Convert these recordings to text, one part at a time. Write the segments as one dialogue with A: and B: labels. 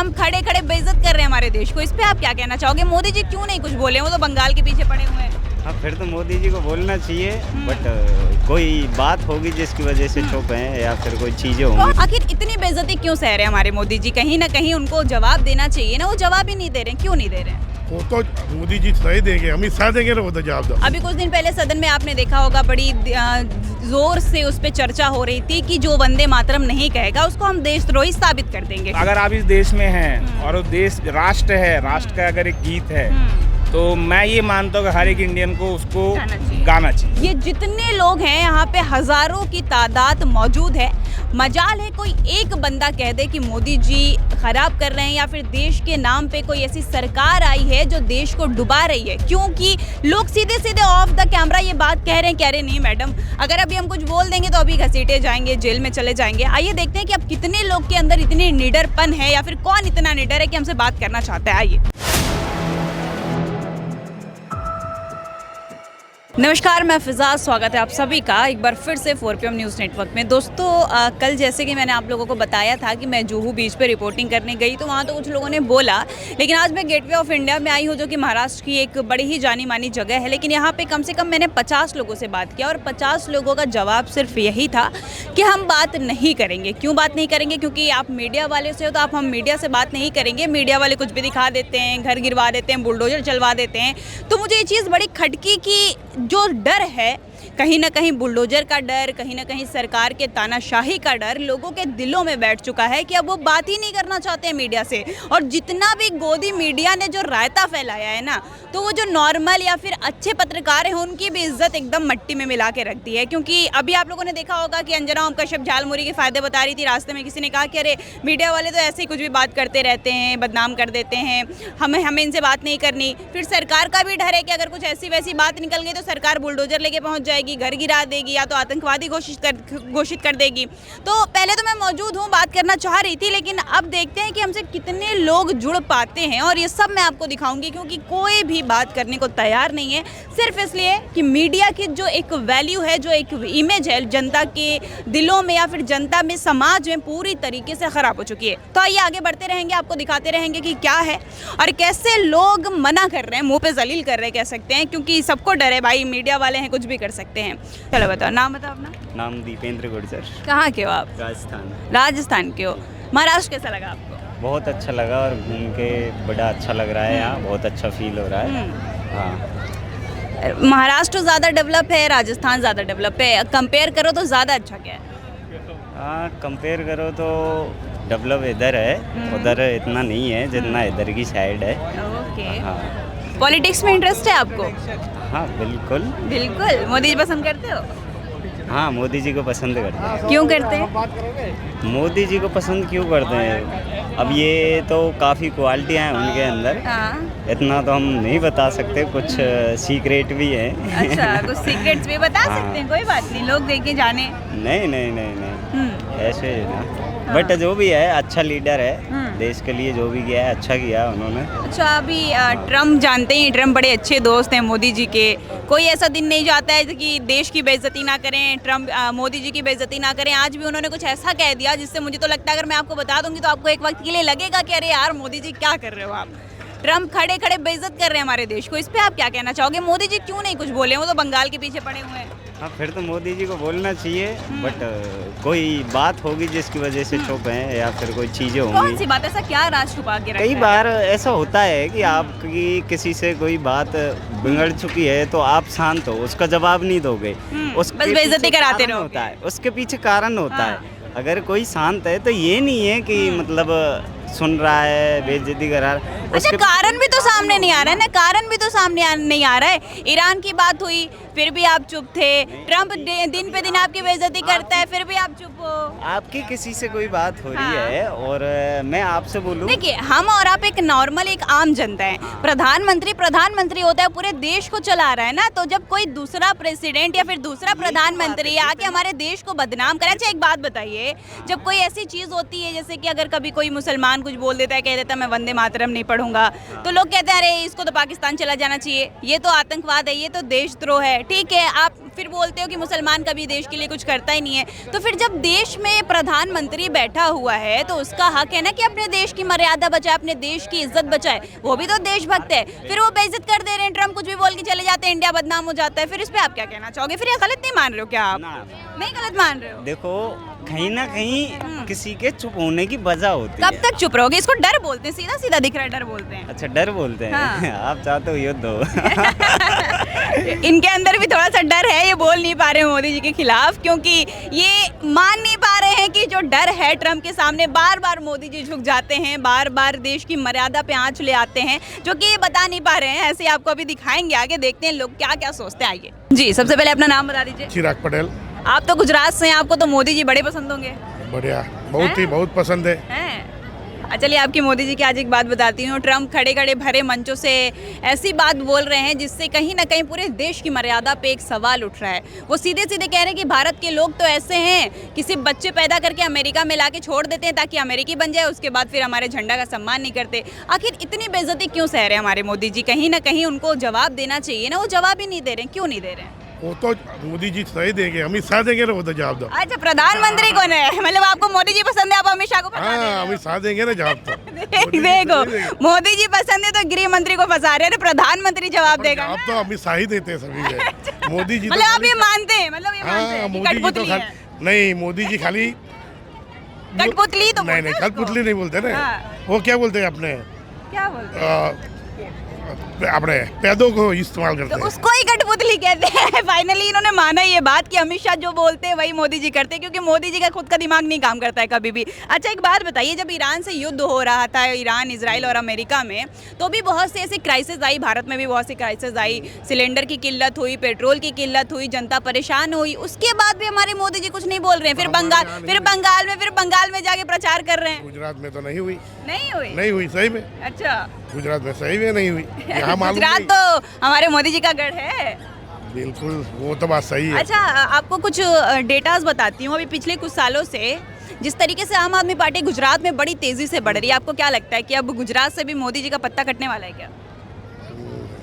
A: Trump खड़े खड़े बेइज्जत कर रहे हैं हमारे देश को, इस पे आप क्या कहना चाहोगे? मोदी जी क्यों नहीं कुछ बोले? वो तो बंगाल के पीछे पड़े हुए हैं।
B: हाँ, फिर तो मोदी जी को बोलना चाहिए, बट कोई बात होगी जिसकी वजह से चुप हैं या फिर कोई चीज़ें होंगी।
A: आखिर इतनी बेइज्जती क्यों सह रहे हैं हमारे मोदी जी? कहीं ना कहीं उनको जवाब देना चाहिए ना, वो जवाब ही नहीं दे रहे हैं। क्यों नहीं दे रहे हैं?
C: वो तो मोदी जी सही देंगे, अमित शाह देंगे ना, वो तो जवाब दो।
A: अभी कुछ दिन पहले सदन में आपने देखा होगा, बड़ी जोर से उस पर चर्चा हो रही थी कि जो वंदे मातरम नहीं कहेगा उसको हम देशद्रोही साबित कर देंगे।
D: अगर आप इस देश में हैं और वो देश राष्ट्र है, राष्ट्र का अगर एक गीत है तो मैं ये मानता हूँ कि हर एक इंडियन को उसको गाना चाहिए।
A: ये जितने लोग हैं यहाँ पे हजारों की तादाद मौजूद है। मजाल है कोई एक बंदा कह दे कि मोदी जी खराब कर रहे हैं या फिर देश के नाम पे कोई ऐसी सरकार आई है जो देश को डुबा रही है, क्योंकि लोग सीधे सीधे ऑफ द कैमरा ये बात कह रहे नहीं मैडम, अगर अभी हम कुछ बोल देंगे तो अभी घसीटे जाएंगे, जेल में चले जाएंगे। आइए देखते हैं कि अब कितने लोग के अंदर इतनी निडरपन है या फिर कौन इतना निडर है कि हमसे बात करना चाहता है। आइए। नमस्कार, मैं फिजा, स्वागत है आप सभी का एक बार फिर से 4PM न्यूज़ नेटवर्क में। दोस्तों कल जैसे कि मैंने आप लोगों को बताया था कि मैं जुहू बीच पे रिपोर्टिंग करने गई तो वहाँ तो कुछ लोगों ने बोला, लेकिन आज मैं गेटवे ऑफ इंडिया में आई हूँ जो कि महाराष्ट्र की एक बड़ी ही जानी मानी जगह है। लेकिन यहाँ पे कम से कम मैंने 50 लोगों से बात किया और 50 लोगों का जवाब सिर्फ यही था कि हम बात नहीं करेंगे। क्यों बात नहीं करेंगे? क्योंकि आप मीडिया वाले से हो तो हम मीडिया से बात नहीं करेंगे। मीडिया वाले कुछ भी दिखा देते हैं, घर गिरवा देते हैं, बुलडोजर चलवा देते हैं। तो मुझे ये चीज़ बड़ी खटकी कि जो डर है, कहीं ना कहीं बुलडोजर का डर, कहीं ना कहीं सरकार के तानाशाही का डर लोगों के दिलों में बैठ चुका है कि अब वो बात ही नहीं करना चाहते हैं मीडिया से। और जितना भी गोदी मीडिया ने जो रायता फैलाया है ना, तो वो जो नॉर्मल या फिर अच्छे पत्रकार हैं उनकी भी इज्जत एकदम मट्टी में मिला के रख दी है। क्योंकि अभी आप लोगों ने देखा होगा कि अंजना ओम कश्यप झालमुरी के फायदे बता रही थी, रास्ते में किसी ने कहा कि अरे मीडिया वाले तो ऐसे ही कुछ भी बात करते रहते हैं, बदनाम कर देते हैं, हमें इनसे बात नहीं करनी। फिर सरकार का भी डर है कि अगर कुछ ऐसी वैसी बात निकल गई तो सरकार बुलडोजर लेके पहुंच जाएगी, घर गिरा देगी या तो आतंकवादी घोषित कर देगी। तो पहले तो मैं मौजूद हूँ, बात करना चाह रही थी, लेकिन अब देखते हैं कि हमसे कितने लोग जुड़ पाते हैं और ये सब मैं आपको दिखाऊंगी। क्योंकि कोई भी बात करने को तैयार नहीं है, सिर्फ इसलिए कि मीडिया की जो एक वैल्यू है, जो एक इमेज है जनता के दिलों में या फिर जनता में, समाज में पूरी तरीके से खराब हो चुकी है। तो आइए आगे बढ़ते रहेंगे, आपको दिखाते रहेंगे कि क्या है और कैसे लोग मना कर रहे हैं, मुंह पे जलील कर रहे हैं कह सकते हैं, क्योंकि सबको डर है भाई, मीडिया वाले हैं, कुछ भी कर सकते हैं। चलो बताओ, नाम बताओ अपना।
B: नाम दीपेंद्र गुर्जर।
A: कहाँ के हो आप? राजस्थान के हो। महाराष्ट्र कैसा लगा आपको?
B: बहुत अच्छा लगा और घूम के बड़ा अच्छा लग रहा है, यहाँ बहुत अच्छा फील हो रहा है। हाँ,
A: महाराष्ट्र ज़्यादा डेवलप है, राजस्थान ज़्यादा डेवलप है, कंपेयर करो तो ज़्यादा अच्छा क्या है?
B: हाँ, कंपेयर करो तो डेवलप इधर है, उधर इतना नहीं है जितना इधर की साइड है।
A: ओके।
B: हाँ।
A: पॉलिटिक्स में इंटरेस्ट है आपको?
B: हाँ, बिल्कुल।
A: बिल्कुल। मोदी जी पसंद करते हो?
B: हाँ, मोदी जी को पसंद करते हैं।
A: क्यों करते हैं?
B: मोदी जी को पसंद क्यों करते हैं? अब ये तो काफ़ी क्वालिटियाँ हैं उनके अंदर,
A: हाँ।
B: इतना तो हम नहीं बता सकते, कुछ सीक्रेट भी है।
A: अच्छा, कुछ सीक्रेट्स भी बता
B: हाँ।
A: सकते हैं, कोई बात नहीं, लोग देख के जाने।
B: नहीं नहीं नहीं नहीं, ऐसे ही ना। बट जो भी है अच्छा लीडर है, देश के लिए जो भी किया है अच्छा किया उन्होंने।
A: अच्छा, अभी ट्रम्प जानते ही, ट्रम्प बड़े अच्छे दोस्त हैं मोदी जी के। कोई ऐसा दिन नहीं जाता है कि देश की बेइज्जती ना करें, ट्रम्प मोदी जी की बेइज्जती ना करें। आज भी उन्होंने कुछ ऐसा कह दिया जिससे मुझे तो लगता है अगर मैं आपको बता दूंगी तो आपको एक वक्त के लिए लगेगा कि अरे यार मोदी जी क्या कर रहे हो आप। ट्रम्प खड़े खड़े बेइज्जत कर रहे हैं हमारे देश को, इस पे आप क्या कहना चाहोगे? मोदी जी क्यों नहीं कुछ बोले? वो तो बंगाल के पीछे पड़े हुए हैं।
B: हाँ, फिर तो मोदी जी को बोलना चाहिए, बट कोई बात होगी जिसकी वजह से चुप हैं या फिर कोई चीज़ें
A: कौन
B: होंगी।
A: सी बात? ऐसा क्या राज छुपा के रखा
B: कई
A: है?
B: बार ऐसा होता है कि आपकी किसी से कोई बात बिगड़ चुकी है तो आप शांत हो, उसका जवाब नहीं दोगे,
A: बस बेइज्जती कराते रहोगे।
B: होता है, उसके पीछे कारण होता
A: हाँ।
B: है। अगर कोई शांत है तो ये नहीं है कि मतलब सुन रहा है, बेइज्जती करा रहा है।
A: अच्छा, कारण भी तो सामने नहीं आ रहा है ना, कारण भी तो सामने नहीं आ रहा है। ईरान की बात हुई, फिर भी आप चुप थे। ट्रम्प दिन पे दिन आपकी बेइज्जती करता है, फिर भी आप चुप हो।
B: आपकी किसी से कोई बात हो रही
A: हाँ।
B: है और मैं आपसे बोलूं,
A: देखिए, हम और आप एक नॉर्मल, एक आम जनता है। प्रधानमंत्री होता है, पूरे देश को चला रहा है ना। तो जब कोई दूसरा प्रेसिडेंट या फिर दूसरा प्रधानमंत्री आके हमारे देश को बदनाम करे। अच्छा, एक बात बताइए, जब कोई ऐसी चीज होती है जैसे कि अगर कभी कोई मुसलमान कुछ बोल देता है, कह देता है मैं वंदे मातरम नहीं पढ़ूंगा, तो लोग कहते हैं अरे इसको तो पाकिस्तान चला जाना चाहिए, ये तो आतंकवाद है, ये तो देशद्रोह है। ठीक है, आप फिर बोलते हो कि मुसलमान कभी देश के लिए कुछ करता ही नहीं है। तो फिर जब देश में प्रधानमंत्री बैठा हुआ है तो उसका हक है ना कि अपने देश की मर्यादा बचाए, अपने देश की इज्जत बचाए। वो भी तो देशभक्त है। फिर वो बेइज्जत कर दे रहे हैं, ट्रम्प कुछ भी बोल के चले जाते हैं, इंडिया बदनाम हो जाता है। फिर इस पे आप क्या कहना चाहोगे? फिर ये गलत नहीं मान रहे हो क्या आप? नहीं गलत मान रहे हो?
B: देखो कहीं ना कहीं किसी के चुप होने की वजह होती
A: कब
B: है।
A: तक चुप रहोगे? इसको डर बोलते हैं, सीधा सीधा दिख रहा है, डर बोलते हैं।
B: अच्छा डर बोलते हैं।
A: हाँ।
B: आप चाहते हो युद्ध हो।
A: इनके अंदर भी थोड़ा सा डर है, ये बोल नहीं पा रहे हैं मोदी जी के खिलाफ, क्योंकि ये मान नहीं पा रहे हैं कि जो डर है ट्रम्प के सामने, बार बार मोदी जी झुक जाते हैं, बार बार देश की मर्यादा पे आंच ले आते हैं, जो कि ये बता नहीं पा रहे हैं। ऐसे आपको अभी दिखाएंगे, आगे देखते हैं लोग क्या क्या सोचते हैं। आइए जी, सबसे पहले अपना नाम बता दीजिए।
C: चिराग पटेल।
A: आप तो गुजरात से हैं, आपको तो मोदी जी बड़े पसंद होंगे।
C: बढ़िया, बहुत ही बहुत पसंद है।
A: हैं? चलिए आपकी मोदी जी की आज एक बात बताती हूँ। ट्रम्प खड़े खड़े भरे मंचों से ऐसी बात बोल रहे हैं जिससे कहीं ना कहीं पूरे देश की मर्यादा पे एक सवाल उठ रहा है। वो सीधे सीधे कह रहे हैं कि भारत के लोग तो ऐसे हैं कि सिर्फ बच्चे पैदा करके अमेरिका में लाके छोड़ देते हैं ताकि अमेरिकी बन जाए, उसके बाद फिर हमारे झंडा का सम्मान नहीं करते। आखिर इतनी बेइज्जती क्यों सह रहे हैं हमारे मोदी जी? कहीं ना कहीं उनको जवाब देना चाहिए ना, वो जवाब ही नहीं दे रहे हैं। क्यों नहीं दे रहे हैं?
C: वो तो मोदी जी सही देंगे, अमित शाह देंगे ना वो तो जवाब दो।
A: अच्छा, प्रधानमंत्री कौन है? मतलब आपको मोदी जी पसंद है, आप अमित शाह को फंसा दे रहे
C: हाँ,
A: हैं।
C: अमित शाह देंगे ना जवाब तो।
A: देखो, मोदी जी पसंद है तो गृह मंत्री को फंसा रहे हैं, प्रधानमंत्री जवाब देगा
C: जवाब तो अमित शाह ही देते हैं सभी के। मोदी जी
A: मतलब आप ये मानते हैं? मतलब ये मानते
C: हाँ,
A: हैं कि
C: मोदी जी तो
A: कठपुतली है?
C: नहीं, मोदी जी खाली
A: कठपुतली तो
C: नहीं
A: बोलते
C: नहीं,
A: हैं
C: कठपुतली
A: उसको।
C: नहीं बोलते ना।
A: हाँ।
C: वो क्या बोलते हैं अपने
A: क्या बोलते हैं?
C: अपने पैदों को इस्तेमाल करते
A: तो
C: हैं।
A: उसको ही कठपुतली कहते हैं। फाइनली इन्होंने माना ये बात कि अमित शाह जो बोलते हैं वही मोदी जी करते हैं, क्योंकि मोदी जी का खुद का दिमाग नहीं काम करता है कभी भी। अच्छा, एक बात बताइए, जब ईरान से युद्ध हो रहा था, ईरान, इजराइल और अमेरिका में, तो भी बहुत से ऐसे क्राइसिस आई, भारत में भी बहुत सी क्राइसिस आई, सिलेंडर की किल्लत हुई, पेट्रोल की किल्लत हुई, जनता परेशान हुई। उसके बाद भी हमारे मोदी जी कुछ नहीं बोल रहे हैं। फिर बंगाल में जाके प्रचार कर रहे हैं।
C: गुजरात में तो नहीं हुई।
A: नहीं हुई
C: सही में।
A: अच्छा,
C: गुजरात में सही में नहीं हुई। यहाँ मालूम
A: गुजरात
C: नहीं।
A: तो हमारे मोदी जी का गढ़ है।
C: बिल्कुल, वो तो बात सही है।
A: अच्छा, आपको कुछ डेटाज बताती हूँ। अभी पिछले कुछ सालों से जिस तरीके से आम आदमी पार्टी गुजरात में बड़ी तेजी से बढ़ रही है, आपको क्या लगता है कि अब गुजरात से भी मोदी जी का पत्ता कटने वाला है क्या?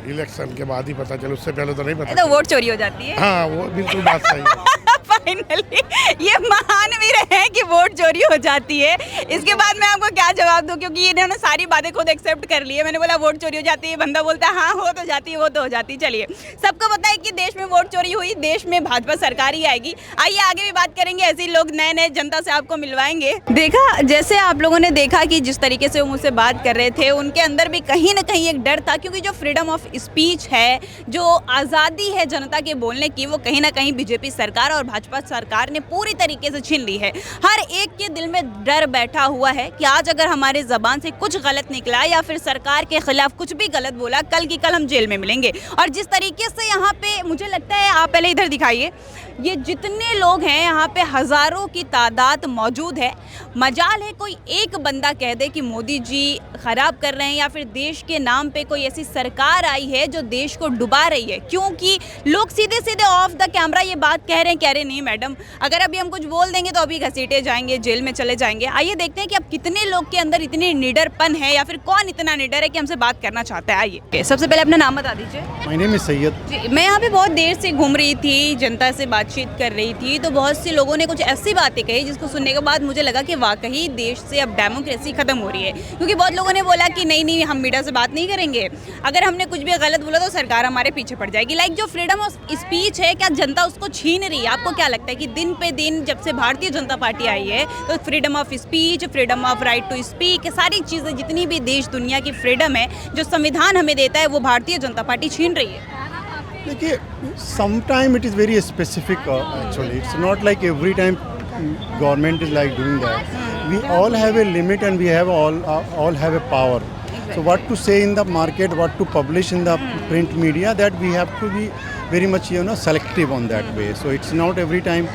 C: इलेक्शन के बाद ही पता चले, उससे पहले तो नहीं
A: ये
C: पता।
A: तो वोट चोरी हो जाती है।
C: हाँ, वो बिल्कुल बात सही है।
A: फाइनली ये मान भी रहे हैं कि वोट चोरी हो जाती है। इसके बाद मैं आपको क्या जवाब दूं, क्योंकि इन्होंने सारी बातें खुद एक्सेप्ट कर ली है। मैंने बोला वोट चोरी हो जाती है, बंदा बोलता है हाँ हो तो जाती है, वो तो हो जाती है। चलिए, सबको पता है कि देश में वोट चोरी हुई, देश में भाजपा सरकार ही आएगी। आइए आगे भी बात करेंगे, ऐसे ही लोग नए नए जनता से आपको मिलवाएंगे। देखा, जैसे आप लोगों ने देखा कि जिस तरीके से वो मुझसे बात कर रहे थे, उनके अंदर भी कहीं ना कहीं एक डर था, क्योंकि जो फ्रीडम ऑफ स्पीच है, जो आज़ादी है जनता के बोलने की, वो कहीं ना कहीं बीजेपी सरकार और भाजपा सरकार ने पूरी तरीके से छीन ली है। हर एक के दिल में डर बैठा हुआ है कि आज अगर हमारे ज़बान से कुछ गलत निकला या फिर सरकार के खिलाफ कुछ भी गलत बोला, कल की कल हम जेल में मिलेंगे। और जिस तरीके से यहाँ पे मुझे लगता है, आप पहले इधर दिखाइए, ये जितने लोग हैं यहाँ पे हज़ारों की तादाद मौजूद है। मजाल है कोई एक बंदा कह दे कि मोदी जी ख़राब कर रहे हैं या फिर देश के नाम पे कोई ऐसी सरकार आई है जो देश को डुबा रही है, क्योंकि लोग सीधे सीधे ऑफ द कैमरा ये बात कह रहे हैं नहीं मैडम, अगर अभी हम कुछ बोल देंगे तो अभी घसीटे जाएंगे, जेल में चले जाएंगे। आइए देखते हैं कि अब कितने लोग के अंदर इतनी निडरपन है या फिर कौन इतना निडर है कि हमसे बात करना चाहता है। आइए, सबसे पहले अपना नाम बता दीजिए।
E: माय नेम इज सैयद
A: जी, मैं यहाँ पे बहुत देर से घूम रही थी, जनता से बातचीत कर रही थी, तो बहुत से लोगों ने कुछ ऐसी बातें कही जिसको सुनने के बाद मुझे लगा कि वाकई देश से अब डेमोक्रेसी खत्म हो रही है। क्योंकि बहुत लोगों ने बोला कि नहीं हम मीडिया से बात नहीं करेंगे, अगर हमने कुछ भी गलत बोला तो सरकार हमारे पीछे पड़ जाएगी। लाइक जो फ्रीडम ऑफ स्पीच है, क्या जनता उसको छीन रही है? आपको क्या लगता है कि दिन पे दिन जब से भारतीय जनता पार्टी आई है तो freedom of speech, freedom of right to speak, सारी चीज़ें, जितनी भी देश दुनिया की फ्रीडम है जो संविधान हमें देता है, वो भारतीय जनता पार्टी छीन रही है?
E: देखिए, sometime it is very specific actually. It's not like every time government is like doing that. We all have a limit and we have all have a power. So what to say in the market, what to publish in the print media, that we have to be very much selective on that way. So it's not every time.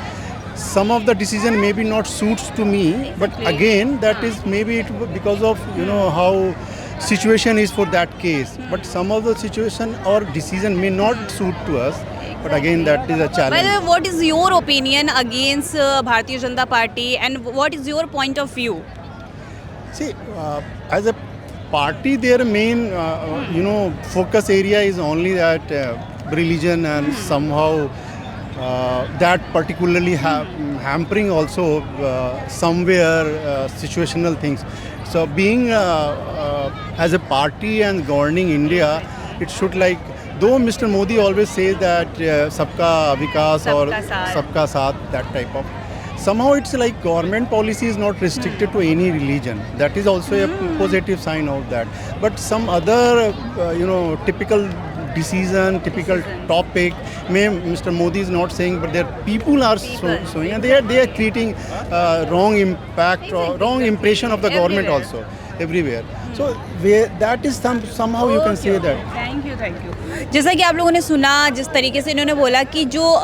E: Some of the decision maybe not suits to me, but again that is maybe it because of how situation is for that case. But some of the situation or decision may not suit to us. But again, that is a
A: By the
E: challenge.
A: way, what is your opinion against Bharatiya Janata Party and what is your point of view?
E: See, as a party, their main focus area is only that religion and somehow that particularly hampering also somewhere situational things. So being as a party and governing India, it should like, though Mr. Modi always says that sabka vikas or
A: Sabka saath.
E: sabka saath, that type of, somehow it's like government policy is not restricted to any religion. That is also a positive sign of that. But some other typical decision, typical topic, may Mr. Modi is not saying, but their people are showing, and they are creating wrong impact or wrong impression of the government
A: Everywhere.
E: also everywhere. So that is somehow you can say that.
A: Thank you. जैसा कि आप लोगों ने सुना, जिस तरीके से इन्होंने बोला कि जो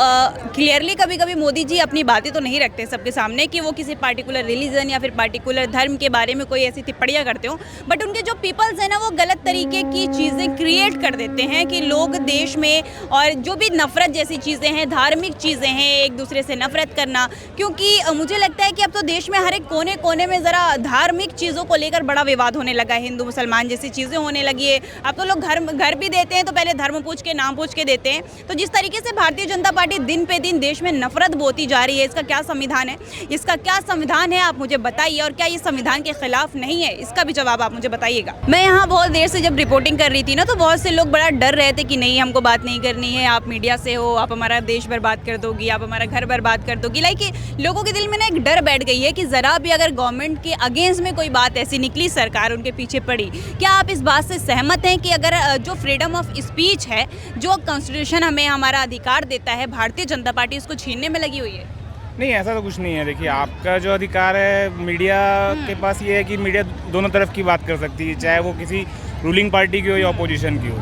A: क्लियरली कभी कभी मोदी जी अपनी बातें तो नहीं रखते सबके सामने कि वो किसी पार्टिकुलर रिलीजन या फिर पार्टिकुलर धर्म के बारे में कोई ऐसी टिप्पणियां करते हो, बट उनके जो पीपल्स हैं ना वो गलत तरीके की चीज़ें क्रिएट कर देते हैं कि लोग देश में, और जो भी नफरत जैसी चीज़ें हैं, धार्मिक चीज़ें हैं, एक दूसरे से नफरत करना, क्योंकि मुझे लगता है कि अब तो देश में हर एक कोने कोने में ज़रा धार्मिक चीज़ों को लेकर बड़ा विवाद होने लगा है, हिंदू मुसलमान जैसी चीज़ें होने लगी है। अब तो लोग घर भी देते हैं तो पहले धर्म पूछ के नाम पूछ के देते हैं। तो जिस तरीके से भारतीय जनता पार्टी दिन पे दिन देश में नफरत बोती जा रही है, इसका क्या संविधान है? इसका क्या संविधान है आप मुझे बताइए, और क्या ये संविधान के खिलाफ नहीं है? इसका भी जवाब आप मुझे बताइएगा। मैं यहाँ बहुत देर से जब रिपोर्टिंग कर रही थी ना, तो बहुत से लोग बड़ा डर रहे थे कि नहीं हमको बात नहीं करनी है, आप मीडिया से हो, आप हमारा देश बर्बाद कर दोगी, आप हमारा घर बर्बाद कर दोगी। लाइक लोगों के दिल में ना एक डर बैठ गई है कि ज़रा भी अगर गवर्नमेंट के अगेंस्ट में कोई बात ऐसी निकली, सरकार उनके पीछे पड़ी। क्या आप इस बात से सहमत हैं कि अगर जो फ्रीडम ऑफ स्पीच है, जो कॉन्स्टिट्यूशन हमें हमारा अधिकार देता है, भारतीय जनता पार्टी उसको छीनने में लगी हुई है?
D: नहीं, ऐसा तो कुछ नहीं है। देखिए, आपका जो अधिकार है, मीडिया के पास ये है कि मीडिया दोनों तरफ की बात कर सकती है, चाहे वो किसी रूलिंग पार्टी की हो या अपोजिशन की हो।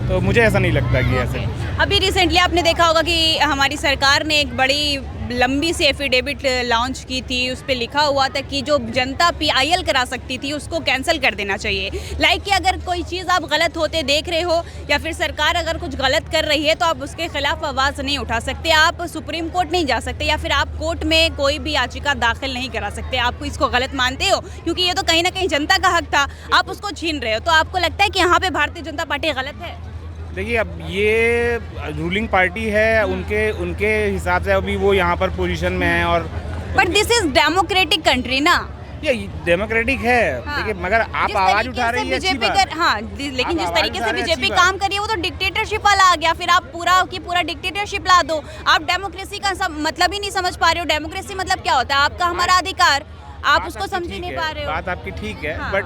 D: तो मुझे ऐसा नहीं लगता कि ऐसे।
A: अभी रिसेंटली आपने देखा होगा कि हमारी सरकार ने एक बड़ी लंबी सी एफिडेविट लॉन्च की थी, उस पर लिखा हुआ था कि जो जनता PIL करा सकती थी उसको कैंसिल कर देना चाहिए। लाइक कि अगर कोई चीज़ आप गलत होते देख रहे हो या फिर सरकार अगर कुछ गलत कर रही है तो आप उसके खिलाफ आवाज़ नहीं उठा सकते, आप सुप्रीम कोर्ट नहीं जा सकते, या फिर आप कोर्ट में कोई भी याचिका दाखिल नहीं करा सकते। आपको इसको गलत मानते हो क्योंकि ये तो कहीं ना कहीं जनता का हक था, आप उसको छीन रहे हो। तो आपको लगता है कि यहाँ पे भारतीय जनता पार्टी गलत है?
D: देखिए, अब ये रूलिंग पार्टी है, उनके हिसाब से अभी वो यहाँ पर पोजीशन में है। और
A: but this is democratic country ना,
D: ये डेमोक्रेटिक है।
A: हाँ।
D: देखिए, मगर आप आवाज उठा रही है, अच्छी बात।
A: हाँ, लेकिन जिस
D: आवाज
A: तरीके
D: उठा
A: से
D: रहे हैं,
A: बीजेपी
D: अच्छी
A: काम कर रही है वो तो डिक्टेटरशिप वाला आ गया। फिर आप पूरा की पूरा डिक्टेटरशिप ला दो। आप डेमोक्रेसी का मतलब ही नहीं समझ पा रहे हो। डेमोक्रेसी मतलब क्या होता है? आपका हमारा अधिकार, आप उसको समझ ही नहीं पा रहे हो।
D: बात आपकी ठीक है,
A: हाँ।
D: बट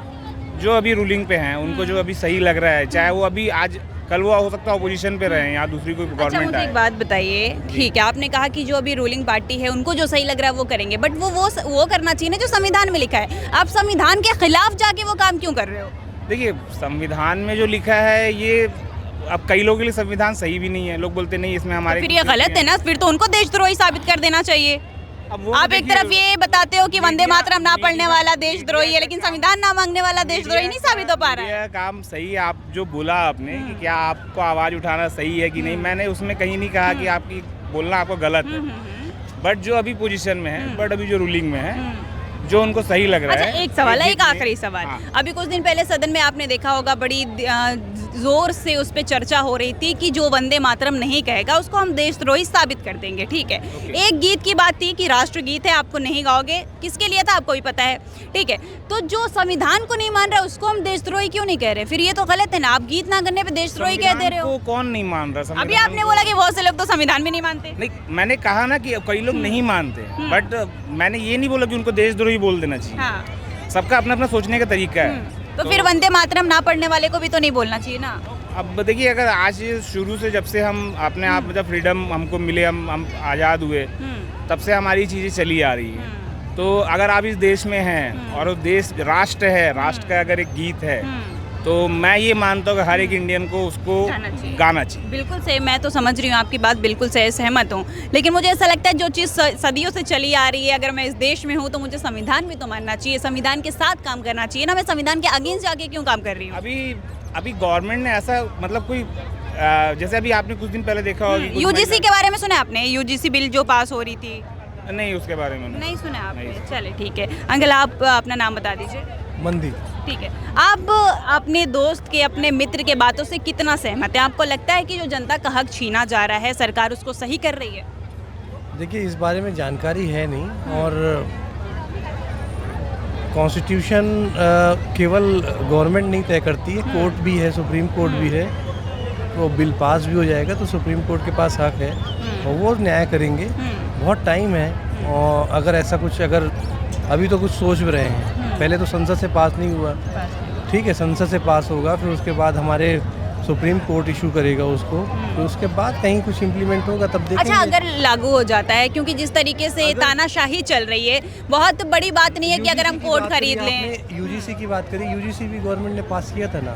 D: जो अभी रूलिंग पे हैं उनको जो अभी सही लग रहा है, चाहे वो अभी आज कल वो हो सकता है अपोजिशन पे रहे या दूसरी कोई
A: अच्छा,
D: गवर्नमेंट
A: मुझे
D: आए।
A: एक बात बताइए, ठीक है, आपने कहा कि जो अभी रूलिंग पार्टी है उनको जो सही लग रहा है वो करेंगे, बट वो करना चाहिए ना जो संविधान में लिखा है। आप संविधान के खिलाफ जाके वो काम क्यों कर रहे हो?
D: देखिए, संविधान में जो लिखा है, ये अब कई लोगों के लिए संविधान सही भी नहीं है। लोग बोलते नहीं इसमें हमारे,
A: फिर ये गलत है ना, फिर तो उनको देशद्रोही साबित कर देना चाहिए।
D: अब वो
A: आप एक
D: देखिए,
A: तरफ ये बताते हो कि वंदे मातरम ना पढ़ने वाला देशद्रोही है, लेकिन
D: मीडिया
A: संविधान ना मांगने वाला देशद्रोही नहीं साबित हो पा रहा है।
D: मीडिया काम सही है। आप जो बोला आपने कि क्या आपको आवाज़ उठाना सही है कि नहीं, मैंने उसमें कहीं नहीं कहा कि आपकी बोलना आपको गलत है। बट जो अभी पोजीशन में है, बट अभी जो रूलिंग में है, जो उनको सही लग रहा
A: अच्छा,
D: है।
A: एक सवाल है, एक
D: जितने-
A: आखिरी सवाल।
D: हाँ।
A: अभी कुछ दिन पहले सदन में आपने देखा होगा, बड़ी जोर से उस पर चर्चा हो रही थी कि जो वंदे मातरम नहीं कहेगा उसको हम देशद्रोही साबित कर देंगे। ठीक है, एक गीत की बात थी कि राष्ट्रगीत है, आपको नहीं गाओगे, किसके लिए था आपको भी पता है। ठीक है, तो जो संविधान को नहीं मान रहा उसको हम देशद्रोही क्यों नहीं कह रहे? फिर ये तो गलत है ना, आप गीत ना करने पे देशद्रोही कह दे रहे हो।
D: संविधान को कौन नहीं मान रहा?
A: अभी
D: संविधान
A: आपने
D: को-
A: बोला कि बहुत से लोग तो संविधान भी नहीं मानते।
D: नहीं, मैंने कहा ना कि कई लोग नहीं मानते, बट मैंने ये नहीं बोला कि उनको देशद्रोही बोल देना चाहिए।
A: हाँ,
D: सबका अपना अपना सोचने का तरीका है।
A: तो फिर वंदे मातरम ना पढ़ने वाले को भी तो नहीं बोलना चाहिए ना।
D: अब देखिए, अगर आज शुरू से जब से हम अपने आप मतलब फ्रीडम हमको मिले, हम आज़ाद हुए, तब से हमारी चीज़ें चली आ रही है। तो अगर आप इस देश में हैं और वो देश राष्ट्र है, राष्ट्र का अगर एक गीत है, तो मैं ये मानता हूँ कि हर एक इंडियन को उसको गाना चाहिए।
A: बिल्कुल सही, मैं तो समझ रही हूँ आपकी बात, बिल्कुल सही, सहमत हूँ। लेकिन मुझे ऐसा लगता है जो चीज़ सदियों से चली आ रही है, अगर मैं इस देश में हूँ तो मुझे संविधान भी तो मानना चाहिए, संविधान के साथ काम करना चाहिए ना। मैं संविधान के अगेंस्ट जाके क्यों काम कर रही हूँ?
D: अभी गवर्नमेंट ने ऐसा मतलब कोई जैसे अभी आपने कुछ दिन पहले देखा होगा कि कुछ
A: यूजीसी
D: महिला-
A: के बारे में सुना है आपने? यूजीसी बिल जो पास हो रही थी,
D: नहीं, उसके बारे में
A: नहीं सुना आपने?
D: नहीं।
A: चले ठीक है, अंकल आप अपना नाम बता दीजिए।
E: मंदी।
A: ठीक है, आप अपने दोस्त के, अपने मित्र के बातों से कितना सहमत है? आपको लगता है कि जो जनता का हक छीना जा रहा है सरकार उसको सही कर रही है?
F: देखिए इस बारे में जानकारी है नहीं, और कॉन्स्टिट्यूशन केवल गवर्नमेंट नहीं तय करती है, कोर्ट भी है, सुप्रीम कोर्ट भी है। तो बिल पास भी हो जाएगा तो सुप्रीम कोर्ट के पास हक है और वो न्याय करेंगे। बहुत टाइम है, और अगर ऐसा कुछ, अगर अभी तो कुछ सोच भी रहे हैं, पहले तो संसद से पास नहीं हुआ, ठीक है, संसद से पास होगा, फिर उसके बाद हमारे सुप्रीम कोर्ट इशू करेगा उसको, फिर उसके बाद कहीं कुछ इम्प्लीमेंट होगा तब देखेंगे।
A: अच्छा, अगर लागू हो जाता है, क्योंकि जिस तरीके से तानाशाही चल रही है, बहुत बड़ी बात नहीं है कि अगर हम कोर्ट खरीद लें।
F: यूजीसी की बात करें, यूजीसी भी गवर्नमेंट ने पास किया था ना,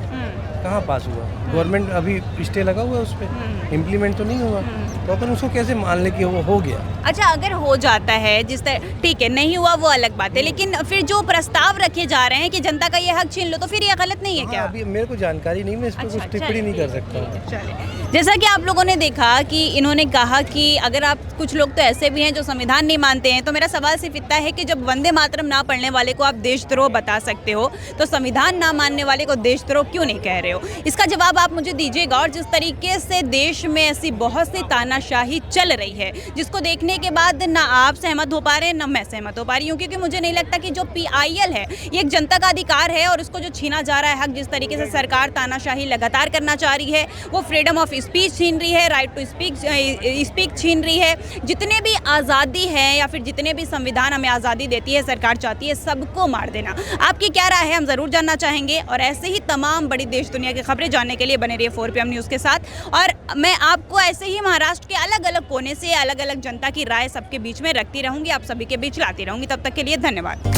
F: कहाँ पास हुआ? गवर्नमेंट अभी स्टे लगा हुआ है उस पर, इम्प्लीमेंट तो नहीं हुआ, तो अपन उसको कैसे मान ले कि वो हो गया?
A: अच्छा, अगर हो जाता है, जिस तरह, ठीक है, नहीं हुआ वो अलग बात है, लेकिन फिर जो प्रस्ताव रखे जा रहे हैं कि जनता का ये हक छीन लो, तो फिर ये गलत नहीं है क्या?
F: अभी मेरे को जानकारी नहीं, मैं इस पर कुछ टिप्पणी नहीं कर सकता।
A: चलिए, जैसा कि आप लोगों ने देखा कि इन्होंने कहा कि अगर आप, कुछ लोग तो ऐसे भी हैं जो संविधान नहीं मानते हैं, तो मेरा सवाल सिर्फ इतना है कि जब वंदे मातरम ना पढ़ने वाले को आप देशद्रोह बता सकते हो, तो संविधान ना मानने वाले को देशद्रोह क्यों नहीं कह रहे हो? इसका जवाब आप मुझे दीजिएगा। और जिस तरीके से देश में ऐसी बहुत सी तानाशाही चल रही है, जिसको देखने के बाद ना आप सहमत हो पा रहे हैं, ना मैं सहमत हो पा रही हूँ, क्योंकि मुझे नहीं लगता कि जो PIL है ये एक जनता का अधिकार है, और उसको जो छीना जा रहा है हक, जिस तरीके से सरकार तानाशाही लगातार करना चाह रही है, वो फ्रीडम ऑफ स्पीच छीन रही है, राइट टू स्पीक छीन रही है। जितने भी आज़ादी है या फिर जितने भी संविधान हमें आज़ादी देती है, सरकार चाहती है सबको मार देना। आपकी क्या राय है, हम ज़रूर जानना चाहेंगे। और ऐसे ही तमाम बड़ी देश दुनिया की खबरें जानने के लिए बने रहिए 4PM न्यूज़ के साथ। और मैं आपको ऐसे ही महाराष्ट्र के अलग अलग कोने से अलग अलग जनता की राय सबके बीच में रखती रहूँगी, आप सभी के बीच लाती रहूँगी। तब तक के लिए धन्यवाद।